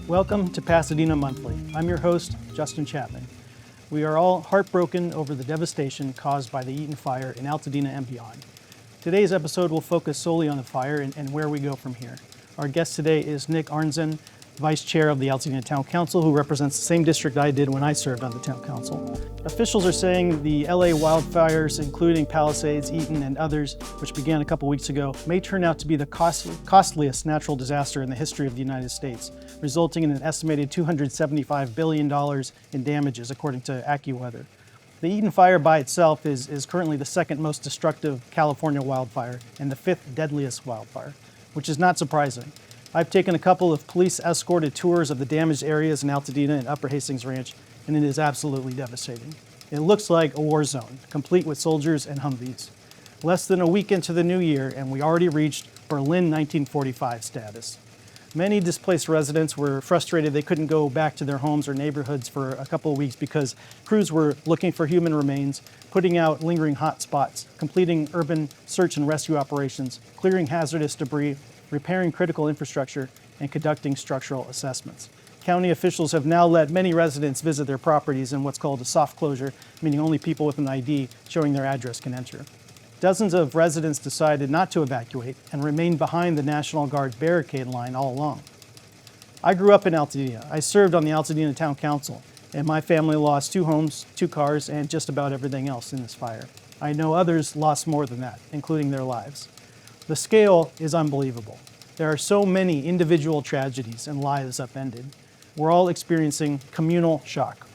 Welcome to Pasadena Monthly. I'm your host, Justin Chapman. We are all heartbroken over the devastation caused by the Eaton Fire in Altadena and beyond. Today's episode will focus solely on the fire and where we go from here. Our guest today is Nic Arnzen, Vice Chair of the Altadena Town Council, who represents the same district I did when I served on the Town Council. Officials are saying the LA wildfires, including Palisades, Eaton, and others, which began a couple weeks ago, may turn out to be the costliest natural disaster in the history of the United States, resulting in an estimated $275 billion in damages, according to AccuWeather. The Eaton Fire by itself is currently the second most destructive California wildfire and the fifth deadliest wildfire, which is not surprising. I've taken a couple of police-escorted tours of the damaged areas in Altadena and Upper Hastings Ranch, and it is absolutely devastating. It looks like a war zone, complete with soldiers and Humvees. Less than a week into the new year, and we already reached Berlin 1945 status. Many displaced residents were frustrated they couldn't go back to their homes or neighborhoods for a couple of weeks because crews were looking for human remains, putting out lingering hot spots, completing urban search and rescue operations, clearing hazardous debris, repairing critical infrastructure, and conducting structural assessments. County officials have now let many residents visit their properties in what's called a soft closure, meaning only people with an ID showing their address can enter. Dozens of residents decided not to evacuate and remained behind the National Guard's barricade line all along. I grew up in Altadena. I served on the Altadena Town Council, and my family lost 2 homes, 2 cars, and just about everything else in this fire. I know others lost more than that, including their lives. The scale is unbelievable. There are so many individual tragedies and lives upended. We're all experiencing communal shock.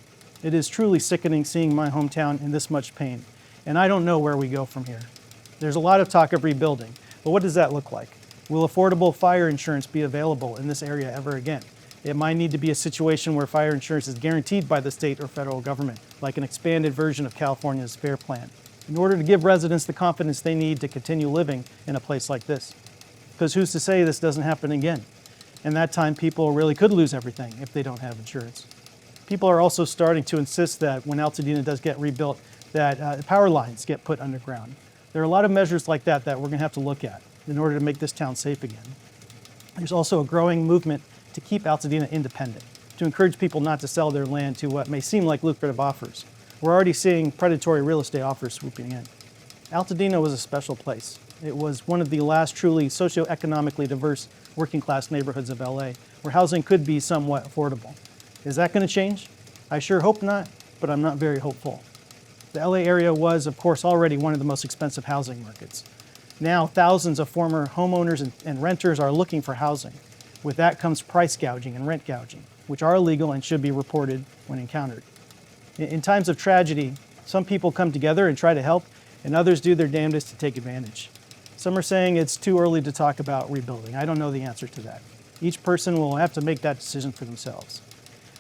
It is truly sickening seeing my hometown in this much pain, and I don't know where we go from here. There's a lot of talk of rebuilding, but what does that look like? Will affordable fire insurance be available in this area ever again? It might need to be a situation where fire insurance is guaranteed by the state or federal government, like an expanded version of California's FAIR Plan, in order to give residents the confidence they need to continue living in a place like this. Because who's to say this doesn't happen again? And that time people really could lose everything if they don't have insurance. People are also starting to insist that when Altadena does get rebuilt, that power lines get put underground. There are a lot of measures like that we're going to have to look at in order to make this town safe again. There's also a growing movement to keep Altadena independent, to encourage people not to sell their land to what may seem like lucrative offers. We're already seeing predatory real estate offers swooping in. Altadena was a special place. It was one of the last truly socioeconomically diverse working-class neighborhoods of LA, where housing could be somewhat affordable. Is that going to change? I sure hope not, but I'm not very hopeful. The LA area was, of course, already one of the most expensive housing markets. Now, thousands of former homeowners and renters are looking for housing. With that comes price gouging and rent gouging, which are illegal and should be reported when encountered. In times of tragedy, some people come together and try to help, and others do their damnedest to take advantage. Some are saying it's too early to talk about rebuilding. I don't know the answer to that. Each person will have to make that decision for themselves.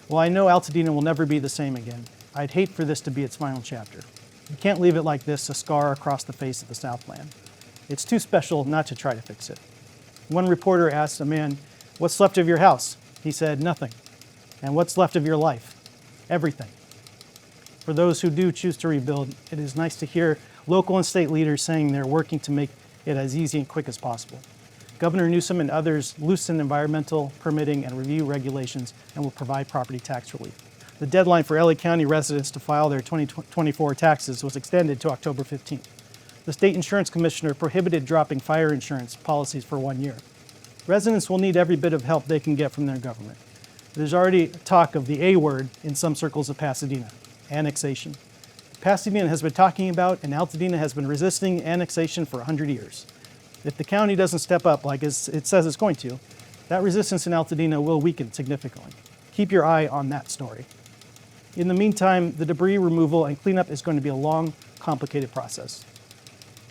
Well, I know Altadena will never be the same again. I'd hate for this to be its final chapter. You can't leave it like this, a scar across the face of the Southland. It's too special not to try to fix it. One reporter asked a man, "What's left of your house?" He said, "Nothing." "And what's left of your life?" "Everything." For those who do choose to rebuild, it is nice to hear local and state leaders saying they're working to make it as easy and quick as possible. Governor Newsom and others loosen environmental permitting and review regulations and will provide property tax relief. The deadline for LA County residents to file their 2024 taxes was extended to October 15th. The state insurance commissioner prohibited dropping fire insurance policies for 1 year. Residents will need every bit of help they can get from their government. There's already talk of the A word in some circles of Pasadena: annexation. Pasadena has been talking about, and Altadena has been resisting annexation for 100 years. If the county doesn't step up like it says it's going to, that resistance in Altadena will weaken significantly. Keep your eye on that story. In the meantime, the debris removal and cleanup is going to be a long, complicated process.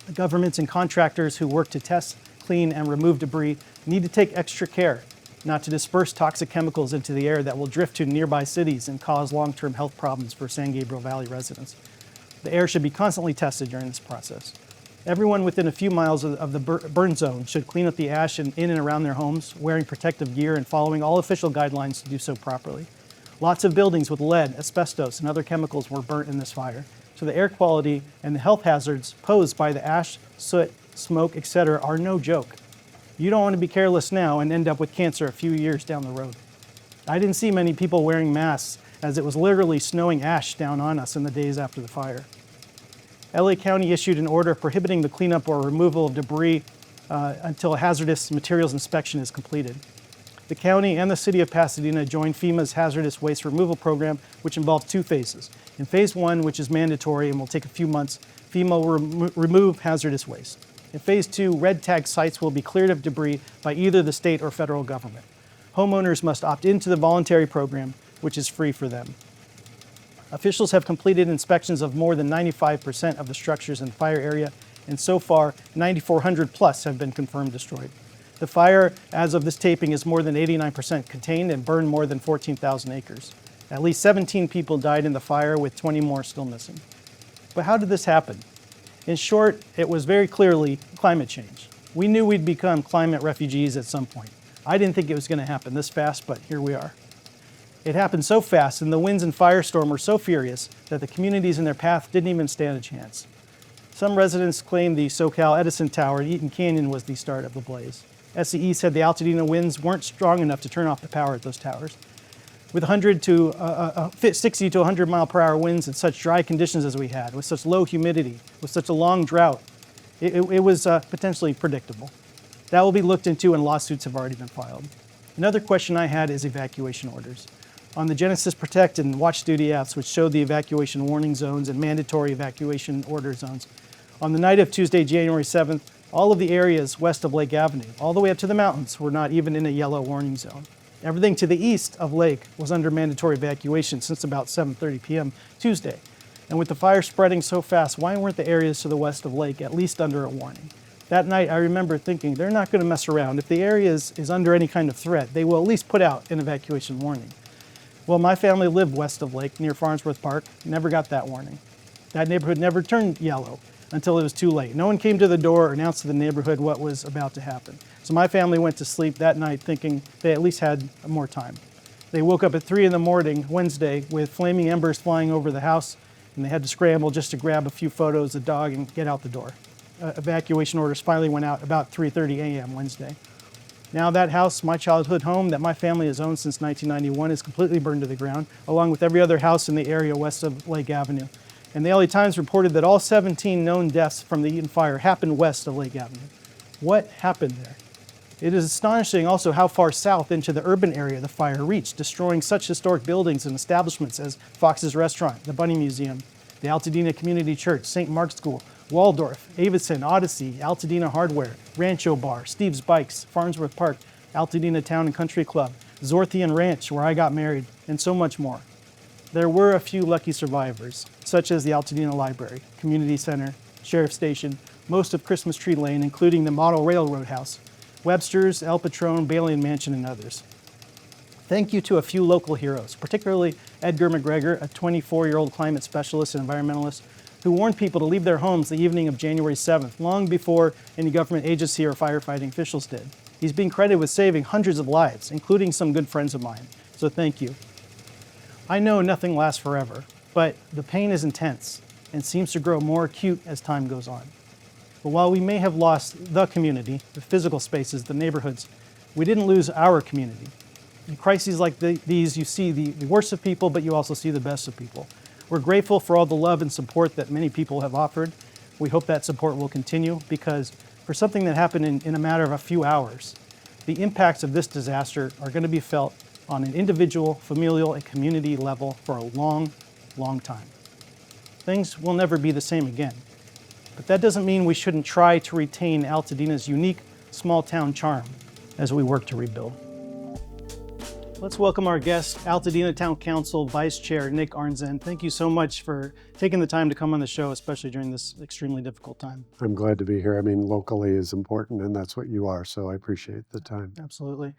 The governments and contractors who work to test, clean, and remove debris need to take extra care not to disperse toxic chemicals into the air that will drift to nearby cities and cause long-term health problems for San Gabriel Valley residents. The air should be constantly tested during this process. Everyone within a few miles of the burn zone should clean up the ash in and around their homes, wearing protective gear and following all official guidelines to do so properly. Lots of buildings with lead, asbestos, and other chemicals were burnt in this fire, so the air quality and the health hazards posed by the ash, soot, smoke, etc. are no joke. You don't want to be careless now and end up with cancer a few years down the road. I didn't see many people wearing masks as it was literally snowing ash down on us in the days after the fire. LA County issued an order prohibiting the cleanup or removal of debris until a hazardous materials inspection is completed. The county and the city of Pasadena joined FEMA's hazardous waste removal program, which involves 2 phases. In phase 1, which is mandatory and will take a few months, FEMA will remove hazardous waste. In phase 2, red tag sites will be cleared of debris by either the state or federal government. Homeowners must opt into the voluntary program, which is free for them. Officials have completed inspections of more than 95% of the structures in the fire area, and so far, 9,400 plus have been confirmed destroyed. The fire, as of this taping, is more than 89% contained and burned more than 14,000 acres. At least 17 people died in the fire, with 20 more still missing. But how did this happen? In short, it was very clearly climate change. We knew we'd become climate refugees at some point. I didn't think it was going to happen this fast, but here we are. It happened so fast, and the winds and firestorm were so furious that the communities in their path didn't even stand a chance. Some residents claimed the SoCal Edison Tower in Eaton Canyon was the start of the blaze. SCE said the Altadena winds weren't strong enough to turn off the power at those towers. With 60 to 100 mile per hour winds and such dry conditions as we had, with such low humidity, with such a long drought, it was potentially predictable. That will be looked into and lawsuits have already been filed. Another question I had is evacuation orders. On the Genesis Protect and Watch Duty apps, which showed the evacuation warning zones and mandatory evacuation order zones, on the night of Tuesday, January 7th, all of the areas west of Lake Avenue, all the way up to the mountains, were not even in a yellow warning zone. Everything to the east of Lake was under mandatory evacuation since about 7:30 p.m. Tuesday. And with the fire spreading so fast, why weren't the areas to the west of Lake at least under a warning? That night, I remember thinking, they're not going to mess around. If the area is under any kind of threat, they will at least put out an evacuation warning. Well, my family lived west of Lake near Farnsworth Park, never got that warning. That neighborhood never turned yellow until it was too late. No one came to the door or announced to the neighborhood what was about to happen. So my family went to sleep that night thinking they at least had more time. They woke up at 3 in the morning, Wednesday, with flaming embers flying over the house, and they had to scramble just to grab a few photos of the dog and get out the door. Evacuation orders finally went out about 3:30 a.m. Wednesday. Now that house, my childhood home that my family has owned since 1991, is completely burned to the ground, along with every other house in the area west of Lake Avenue. And the LA Times reported that all 17 known deaths from the Eaton Fire happened west of Lake Avenue. What happened there? It is astonishing also how far south into the urban area the fire reached, destroying such historic buildings and establishments as Fox's Restaurant, the Bunny Museum, the Altadena Community Church, St. Mark's School, Waldorf, Avison, Odyssey, Altadena Hardware, Rancho Bar, Steve's Bikes, Farnsworth Park, Altadena Town and Country Club, Zorthian Ranch, where I got married, and so much more. There were a few lucky survivors, such as the Altadena Library, Community Center, Sheriff Station, most of Christmas Tree Lane, including the Model Railroad House, Webster's, El Patron, Bailey and Mansion, and others. Thank you to a few local heroes, particularly Edgar McGregor, a 24-year-old climate specialist and environmentalist who warned people to leave their homes the evening of January 7th, long before any government agency or firefighting officials did. He's being credited with saving hundreds of lives, including some good friends of mine, so thank you. I know nothing lasts forever, but the pain is intense and seems to grow more acute as time goes on. But while we may have lost the community, the physical spaces, the neighborhoods, we didn't lose our community. In crises like these, you see the worst of people, but you also see the best of people. We're grateful for all the love and support that many people have offered. We hope that support will continue because for something that happened in a matter of a few hours, the impacts of this disaster are going to be felt on an individual, familial, and community level for a long, long time. Things will never be the same again. But that doesn't mean we shouldn't try to retain Altadena's unique small-town charm as we work to rebuild. Let's welcome our guest, Altadena Town Council Vice Chair Nic Arnzen. Thank you so much for taking the time to come on the show, especially during this extremely difficult time. I'm glad to be here. I mean, locally is important, and that's what you are, so I appreciate the time. Absolutely.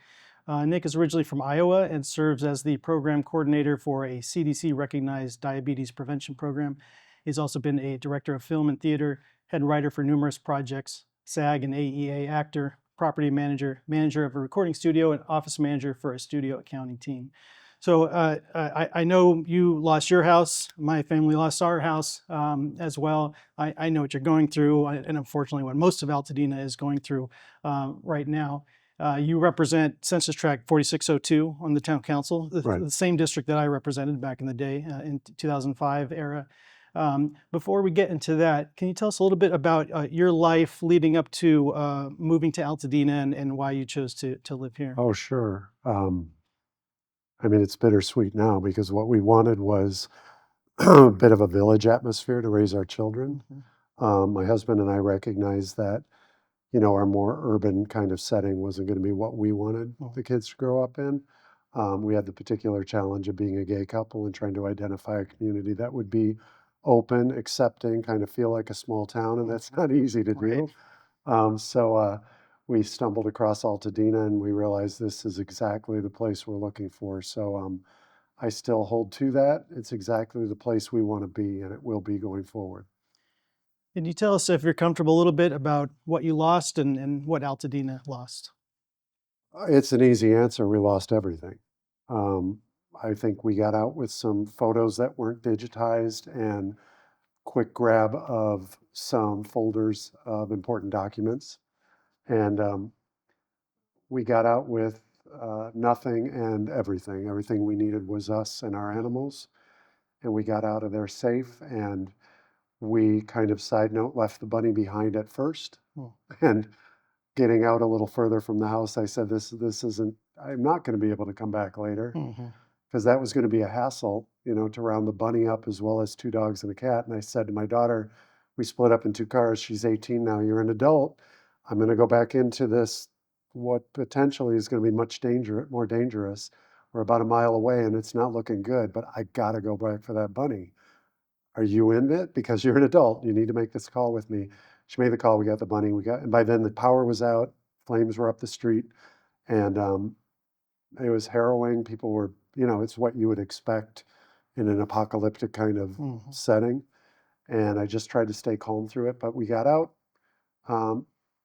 Nic is originally from Iowa and serves as the program coordinator for a CDC-recognized diabetes prevention program. He's also been a director of film and theater, head writer for numerous projects, SAG and AEA actor, property manager, manager of a recording studio, and office manager for a studio accounting team. So I know you lost your house. My family lost our house as well. I know what you're going through, and unfortunately what most of Altadena is going through right now. You represent Census Tract 4602 on the town council, Right. the same district that I represented back in the day in 2005 era. Before we get into that, can you tell us a little bit about your life leading up to moving to Altadena and why you chose to live here? Oh, sure. I mean, it's bittersweet now because what we wanted was a bit of a village atmosphere to raise our children. My husband and I recognized that, our more urban kind of setting wasn't going to be what we wanted the kids to grow up in. We had the particular challenge of being a gay couple and trying to identify a community that would be open, accepting, kind of feel like a small town, and that's not easy to do. So we stumbled across Altadena and we realized this is exactly the place we're looking for. So I still hold to that. It's exactly the place we want to be, and it will be going forward. Can you tell us, if you're comfortable, a little bit about what you lost and what Altadena lost? It's an easy answer. We lost everything. Um, I think we got out with some photos that weren't digitized and quick grab of some folders of important documents. And we got out with nothing and everything. Everything we needed was us and our animals. And we got out of there safe. And we kind of, side note, left the bunny behind at first. And getting out a little further from the house, I said, this isn't, I'm not going to be able to come back later, because that was going to be a hassle, to round the bunny up as well as 2 dogs and a cat. And I said to my daughter, we split up in 2 cars. She's 18 now. You're an adult. I'm going to go back into this, what potentially is going to be more dangerous. We're about a mile away and it's not looking good, but I got to go back for that bunny. Are you in it? Because you're an adult. You need to make this call with me. She made the call. We got the bunny. And by then the power was out. Flames were up the street. And it was harrowing. People were, it's what you would expect in an apocalyptic kind of setting. And I just tried to stay calm through it. But we got out.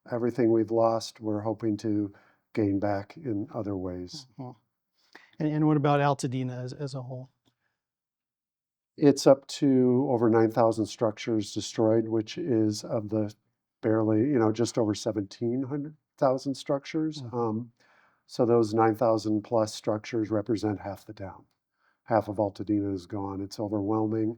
Everything we've lost, we're hoping to gain back in other ways. And what about Altadena as a whole? It's up to over 9,000 structures destroyed, which is of the barely, just over 1,700,000 structures. So those 9,000 plus structures represent half the town. Half of Altadena is gone. It's overwhelming.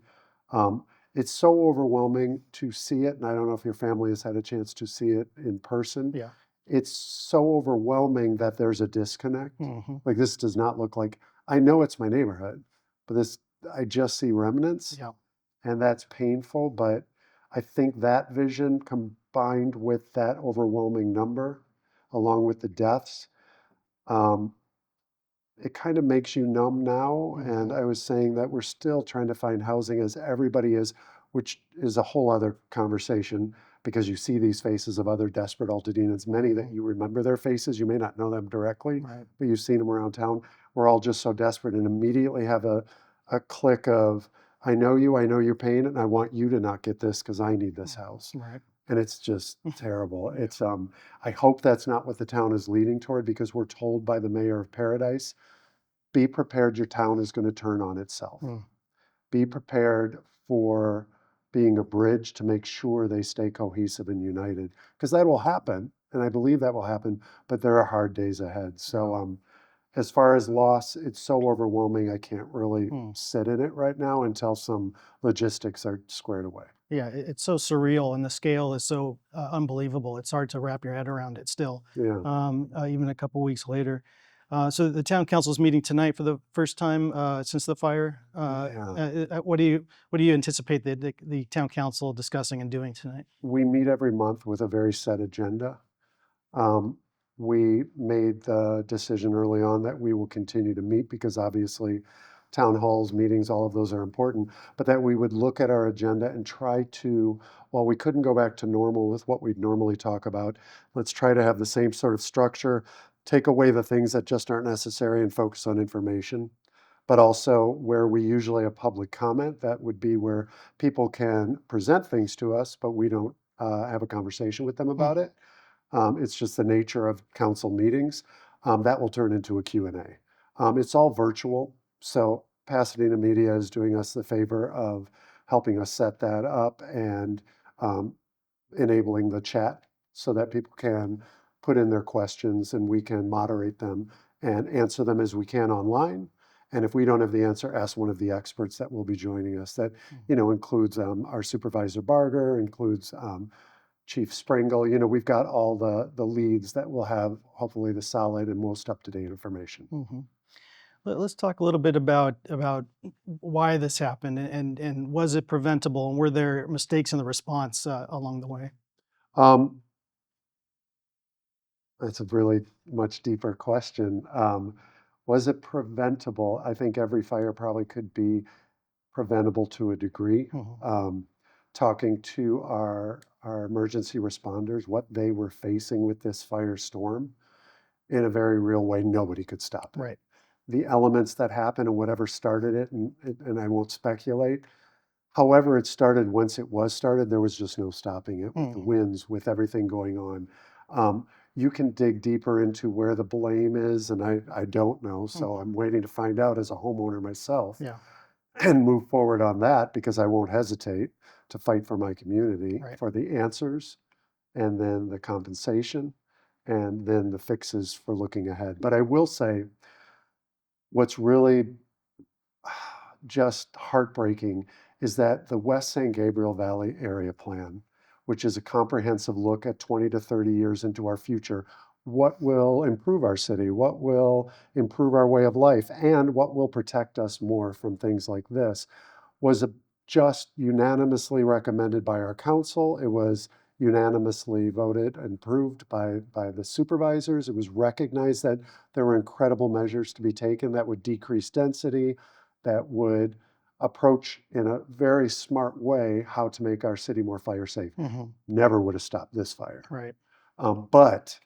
It's so overwhelming to see it, and I don't know if your family has had a chance to see it in person. Yeah. It's so overwhelming that there's a disconnect. Like, this does not look like, I know it's my neighborhood, but I just see remnants. Yeah. And that's painful, but I think that vision combined with that overwhelming number, along with the deaths, it kind of makes you numb now. And I was saying that we're still trying to find housing, as everybody is, which is a whole other conversation, because you see these faces of other desperate Altadenans, many that you remember their faces. You may not know them directly, but you've seen them around town. We're all just so desperate and immediately have a click of, I know your pain, and I want you to not get this because I need this house. And it's just terrible. It's I hope that's not what the town is leading toward, because we're told by the mayor of Paradise, be prepared, your town is going to turn on itself. Be prepared for being a bridge to make sure they stay cohesive and united, because that will happen, and I believe that will happen, but there are hard days ahead. So as far as loss, it's so overwhelming, I can't really sit in it right now until some logistics are squared away. Yeah, it's so surreal, and the scale is so unbelievable. It's hard to wrap your head around it still, even a couple weeks later. So the town council is meeting tonight for the first time since the fire. What do you anticipate the town council discussing and doing tonight? We meet every month with a very set agenda. We made the decision early on that we will continue to meet, because obviously town halls, meetings, all of those are important, but that we would look at our agenda and try to, while we couldn't go back to normal with what we'd normally talk about, let's try to have the same sort of structure, take away the things that just aren't necessary and focus on information. But also, where we usually have public comment, that would be where people can present things to us, but we don't have a conversation with them about it. It's just the nature of council meetings. That will turn into a Q&A. It's all virtual, so Pasadena Media is doing us the favor of helping us set that up and enabling the chat so that people can put in their questions, and we can moderate them and answer them as we can online. And if we don't have the answer, ask one of the experts that will be joining us. That includes our supervisor Barger, includes Chief Springle. We've got all the leads that will have hopefully the solid and most up-to-date information. Mm-hmm. Let's talk a little bit about why this happened, and was it preventable, and were there mistakes in the response along the way? That's a really much deeper question. Was it preventable? I think every fire probably could be preventable to a degree. Mm-hmm. Talking to our emergency responders, what they were facing with this firestorm, in a very real way, nobody could stop it. Right. The elements that happened and whatever started it, and I won't speculate. However, it started, once it was started, there was just no stopping it with the winds, with everything going on. You can dig deeper into where the blame is, and I don't know, so I'm waiting to find out as a homeowner myself. Yeah. And move forward on that, because I won't hesitate to fight for my community, Right. for the answers, and then the compensation, and then the fixes for looking ahead. But I will say, what's really just heartbreaking is that the West San Gabriel Valley Area Plan, which is a comprehensive look at 20 to 30 years into our future, what will improve our city, what will improve our way of life, and what will protect us more from things like this, was just unanimously recommended by our council. It was unanimously voted and approved by the supervisors. It was recognized that there were incredible measures to be taken that would decrease density, that would approach in a very smart way how to make our city more fire safe. Never would have stopped this fire. Right. But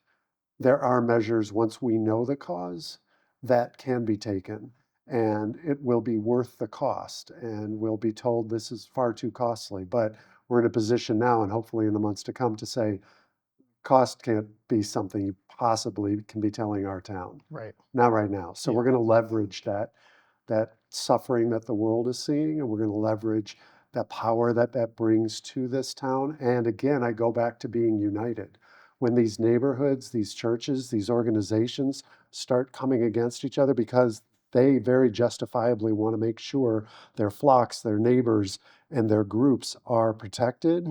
there are measures, once we know the cause, that can be taken, and it will be worth the cost, and we'll be told this is far too costly. But we're in a position now, and hopefully in the months to come, to say cost can't be something you possibly can be telling our town. Right. Not right now. So we're going to leverage that suffering that the world is seeing, and we're going to leverage that power that brings to this town. And again, I go back to being united. When these neighborhoods, these churches, these organizations start coming against each other because they very justifiably want to make sure their flocks, their neighbors, and their groups are protected,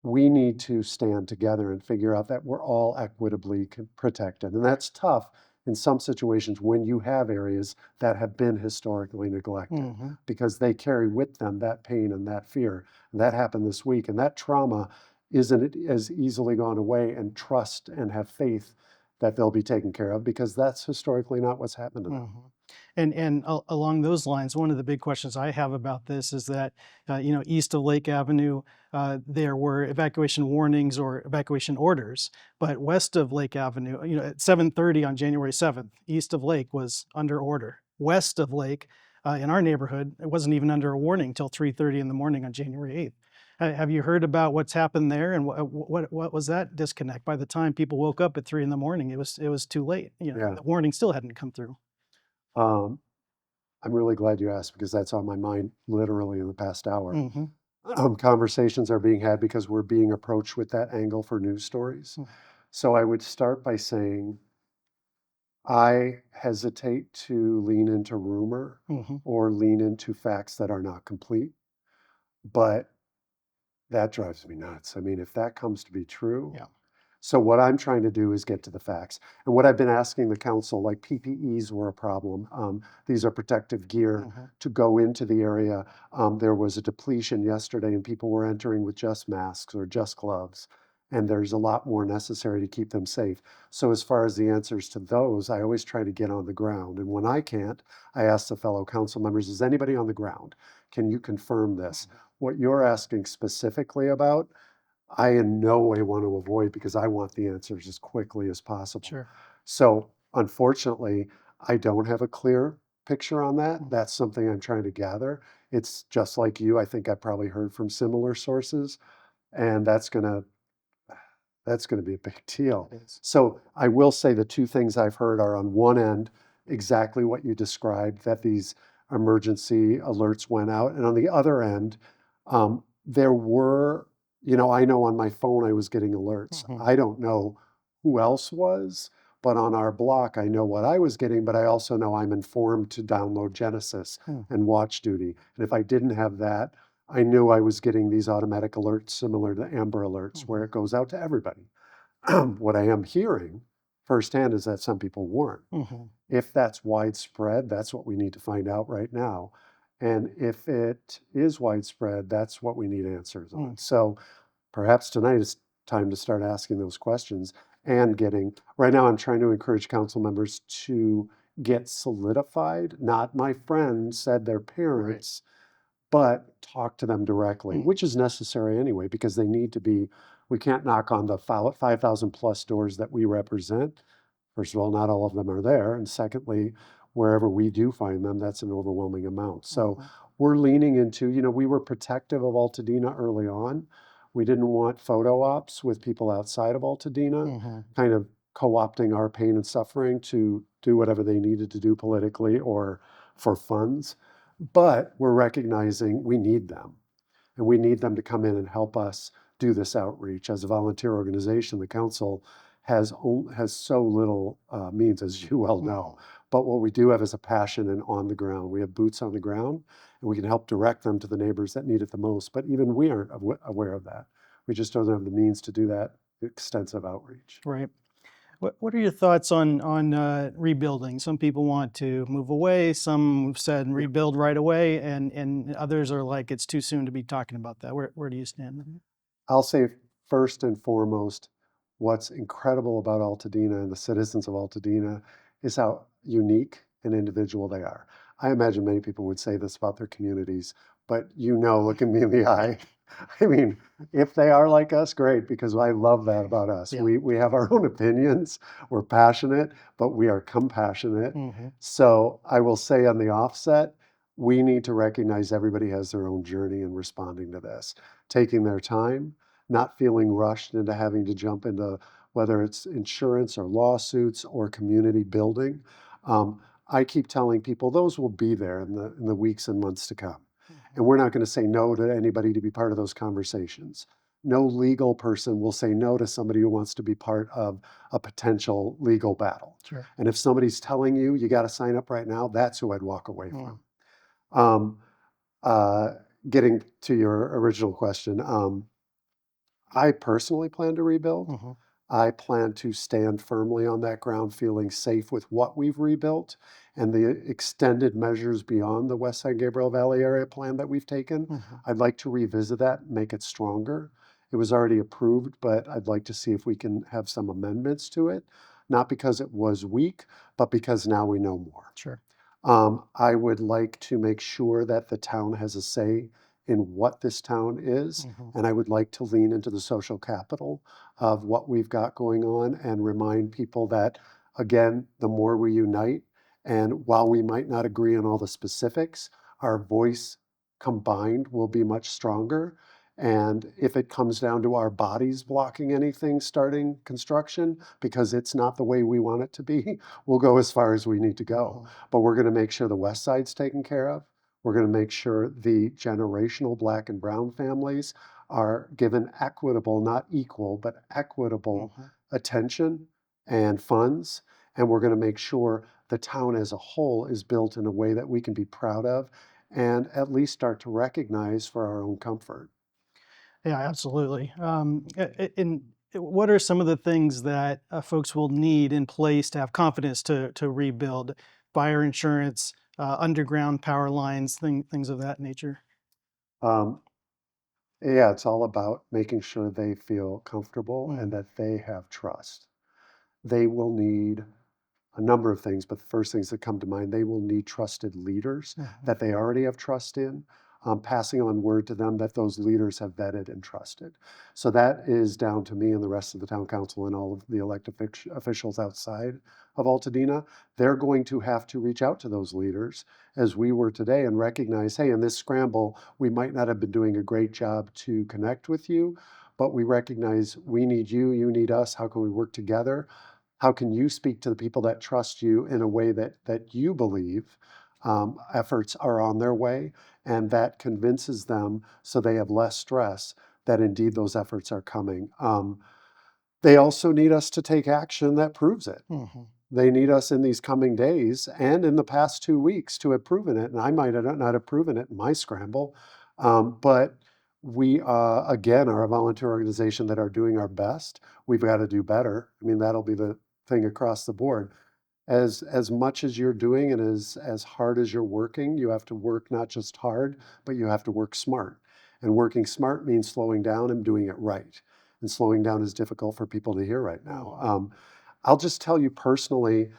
we need to stand together and figure out that we're all equitably protected. And that's tough in some situations when you have areas that have been historically neglected, because they carry with them that pain and that fear. And that happened this week. And that trauma isn't as easily gone away, and trust and have faith that they'll be taken care of, because that's historically not what's happened to them. And along those lines, one of the big questions I have about this is that, east of Lake Avenue, there were evacuation warnings or evacuation orders, but west of Lake Avenue, at 7:30 on January 7th, east of Lake was under order. West of Lake, in our neighborhood, it wasn't even under a warning until 3:30 in the morning on January 8th. Have you heard about what's happened there, and what was that disconnect? By the time people woke up at 3 in the morning, it was too late. Yeah. The warning still hadn't come through. I'm really glad you asked, because that's on my mind literally in the past hour. Conversations are being had because we're being approached with that angle for news stories. So I would start by saying, I hesitate to lean into rumor or lean into facts that are not complete, but that drives me nuts. I mean, if that comes to be true. Yeah. So what I'm trying to do is get to the facts. And what I've been asking the council, like PPEs were a problem. These are protective gear to go into the area. There was a depletion yesterday, and people were entering with just masks or just gloves. And there's a lot more necessary to keep them safe. So as far as the answers to those, I always try to get on the ground. And when I can't, I ask the fellow council members, is anybody on the ground? Can you confirm this? What you're asking specifically about, I in no way want to avoid, because I want the answers as quickly as possible. Sure. So unfortunately, I don't have a clear picture on that. That's something I'm trying to gather. It's just like you. I think I probably heard from similar sources, and that's going to be a big deal. So I will say the two things I've heard are, on one end, exactly what you described, that these emergency alerts went out. And on the other end, there were, I know on my phone I was getting alerts. I don't know who else was, but on our block, I know what I was getting, but I also know I'm informed to download Genesis and Watch Duty. And if I didn't have that, I knew I was getting these automatic alerts similar to Amber Alerts, where it goes out to everybody. What I am hearing firsthand is that some people weren't. If that's widespread, that's what we need to find out right now. And if it is widespread, that's what we need answers on. So perhaps tonight is time to start asking those questions and right now I'm trying to encourage council members to get solidified, not my friend said their parents, but talk to them directly, which is necessary anyway, because they need to be, we can't knock on the 5,000 plus doors that we represent. First of all, not all of them are there. And secondly, wherever we do find them, that's an overwhelming amount. So we're leaning into, we were protective of Altadena early on. We didn't want photo ops with people outside of Altadena, kind of co-opting our pain and suffering to do whatever they needed to do politically or for funds. But we're recognizing we need them, and we need them to come in and help us do this outreach. As a volunteer organization, the council has so little means, as you well know. But what we do have is a passion and on the ground. We have boots on the ground, and we can help direct them to the neighbors that need it the most. But even we aren't aware of that. We just don't have the means to do that extensive outreach. Right. What are your thoughts on rebuilding? Some people want to move away. Some have said rebuild right away, and others are like it's too soon to be talking about that. Where do you stand? I'll say first and foremost, what's incredible about Altadena and the citizens of Altadena is how unique and individual they are. I imagine many people would say this about their communities, but looking me in the eye, I mean, if they are like us, great, because I love that about us. Yeah. We have our own opinions, we're passionate, but we are compassionate. So I will say on the offset, we need to recognize everybody has their own journey in responding to this, taking their time, not feeling rushed into having to jump into whether it's insurance or lawsuits or community building. I keep telling people those will be there in the weeks and months to come. And we're not going to say no to anybody to be part of those conversations. No legal person will say no to somebody who wants to be part of a potential legal battle. Sure. And if somebody's telling you got to sign up right now, that's who I'd walk away from. Getting to your original question, I personally plan to rebuild. I plan to stand firmly on that ground, feeling safe with what we've rebuilt and the extended measures beyond the West San Gabriel Valley area plan that we've taken. I'd like to revisit that, make it stronger. It was already approved, but I'd like to see if we can have some amendments to it, not because it was weak, but because now we know more. Sure. I would like to make sure that the town has a say in what this town is, and I would like to lean into the social capital of what we've got going on and remind people that, again, the more we unite, and while we might not agree on all the specifics, our voice combined will be much stronger. And if it comes down to our bodies blocking anything starting construction because it's not the way we want it to be, we'll go as far as we need to go. But we're going to make sure the west side's taken care of. We're going to make sure the generational Black and brown families are given equitable, not equal, but equitable attention and funds. And we're going to make sure the town as a whole is built in a way that we can be proud of and at least start to recognize for our own comfort. Yeah, absolutely. And what are some of the things that folks will need in place to have confidence to rebuild? Fire insurance, underground power lines, things of that nature. Yeah, it's all about making sure they feel comfortable and that they have trust. They will need a number of things, but the first things that come to mind, they will need trusted leaders that they already have trust in, passing on word to them that those leaders have vetted and trusted. So that is down to me and the rest of the town council and all of the elected officials outside of Altadena. They're going to have to reach out to those leaders as we were today and recognize, hey, in this scramble, we might not have been doing a great job to connect with you, but we recognize we need you, you need us. How can we work together? How can you speak to the people that trust you in a way that you believe efforts are on their way, and that convinces them so they have less stress that indeed those efforts are coming. They also need us to take action that proves it. Mhm. They need us in these coming days and in the past 2 weeks to have proven it. And I might not have proven it in my scramble, but we, again, are a volunteer organization that are doing our best. We've got to do better. I mean, that'll be the thing across the board. As much as you're doing and as hard as you're working, you have to work not just hard, but you have to work smart. And working smart means slowing down and doing it right. And slowing down is difficult for people to hear right now. I'll just tell you personally,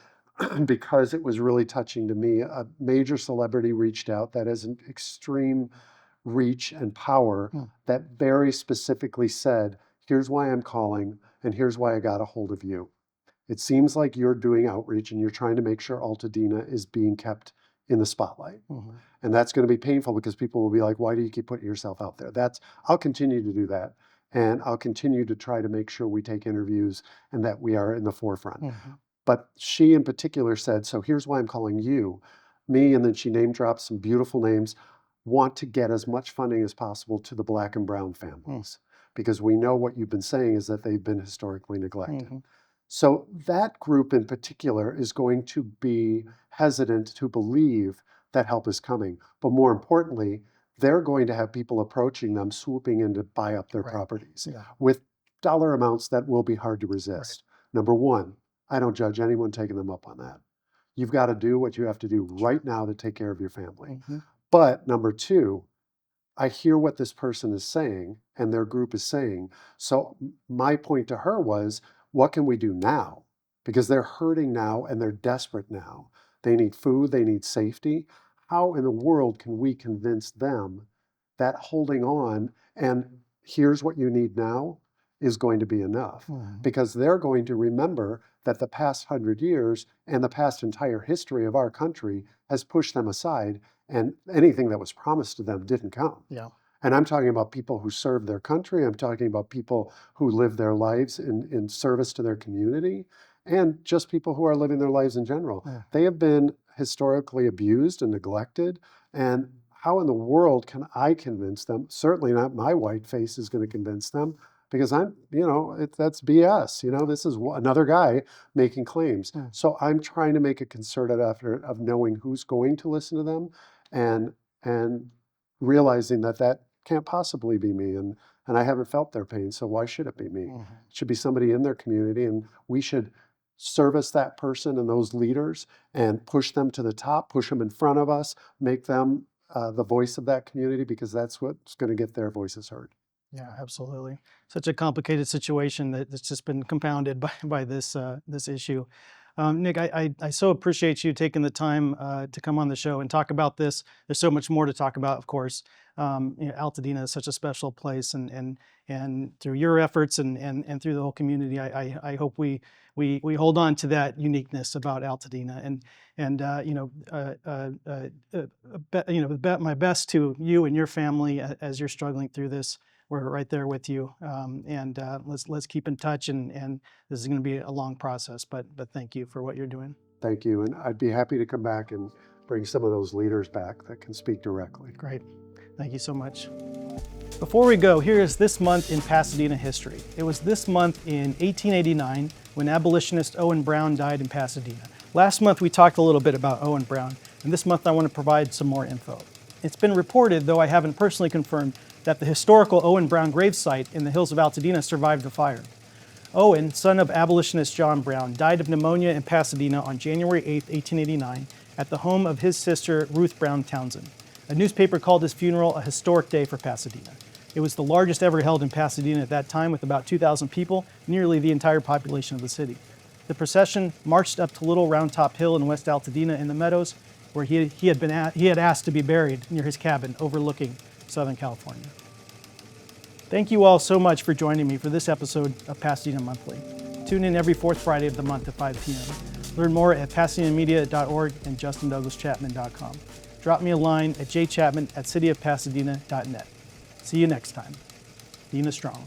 because it was really touching to me, a major celebrity reached out that has an extreme reach and power that very specifically said, here's why I'm calling and here's why I got a hold of you. It seems like you're doing outreach and you're trying to make sure Altadena is being kept in the spotlight. And that's going to be painful because people will be like, why do you keep putting yourself out there? I'll continue to do that. And I'll continue to try to make sure we take interviews and that we are in the forefront. But she in particular said, so here's why I'm calling you, me, and then she name dropped some beautiful names, want to get as much funding as possible to the Black and brown families. Because we know what you've been saying is that they've been historically neglected. So that group in particular is going to be hesitant to believe that help is coming. But more importantly, they're going to have people approaching them, swooping in to buy up their properties with dollar amounts that will be hard to resist. Number one, I don't judge anyone taking them up on that. You've got to do what you have to do right now to take care of your family. But number two, I hear what this person is saying and their group is saying. So my point to her was, what can we do now? Because they're hurting now and they're desperate now. They need food, they need safety. How in the world can we convince them that holding on and here's what you need now is going to be enough? Because they're going to remember that the past 100 years and the past entire history of our country has pushed them aside, and anything that was promised to them didn't come. And I'm talking about people who serve their country. I'm talking about people who live their lives in service to their community, and just people who are living their lives in general. They have been historically abused and neglected. And how in the world can I convince them? Certainly not my white face is going to convince them, because that's BS. This is another guy making claims. So I'm trying to make a concerted effort of knowing who's going to listen to them and realizing that can't possibly be me. And I haven't felt their pain, so why should it be me? It should be somebody in their community, and we should service that person and those leaders and push them to the top, push them in front of us, make them the voice of that community, because that's what's going to get their voices heard. Yeah, absolutely. Such a complicated situation that's just been compounded by this issue. Nic, I so appreciate you taking the time to come on the show and talk about this. There's so much more to talk about, of course. Altadena is such a special place, and through your efforts and through the whole community, I hope we hold on to that uniqueness about Altadena, my best to you and your family as you're struggling through this. We're right there with you, and let's keep in touch. And this is going to be a long process, but thank you for what you're doing. Thank you, and I'd be happy to come back and bring some of those leaders back that can speak directly. Great, thank you so much. Before we go, here is this month in Pasadena history. It was this month in 1889 when abolitionist Owen Brown died in Pasadena. Last month we talked a little bit about Owen Brown, and this month I want to provide some more info. It's been reported, though I haven't personally confirmed, that the historical Owen Brown gravesite in the hills of Altadena survived the fire. Owen, son of abolitionist John Brown, died of pneumonia in Pasadena on January 8, 1889, at the home of his sister Ruth Brown Townsend. A newspaper called his funeral a historic day for Pasadena. It was the largest ever held in Pasadena at that time, with about 2,000 people, nearly the entire population of the city. The procession marched up to Little Round Top Hill in West Altadena in the meadows, where he had asked to be buried near his cabin overlooking Southern California. Thank you all so much for joining me for this episode of Pasadena Monthly. Tune in every fourth Friday of the month at 5 p.m. Learn more at pasadenamedia.org and justindouglaschapman.com. Drop me a line at jchapman@cityofpasadena.net. See you next time. Dena Strong.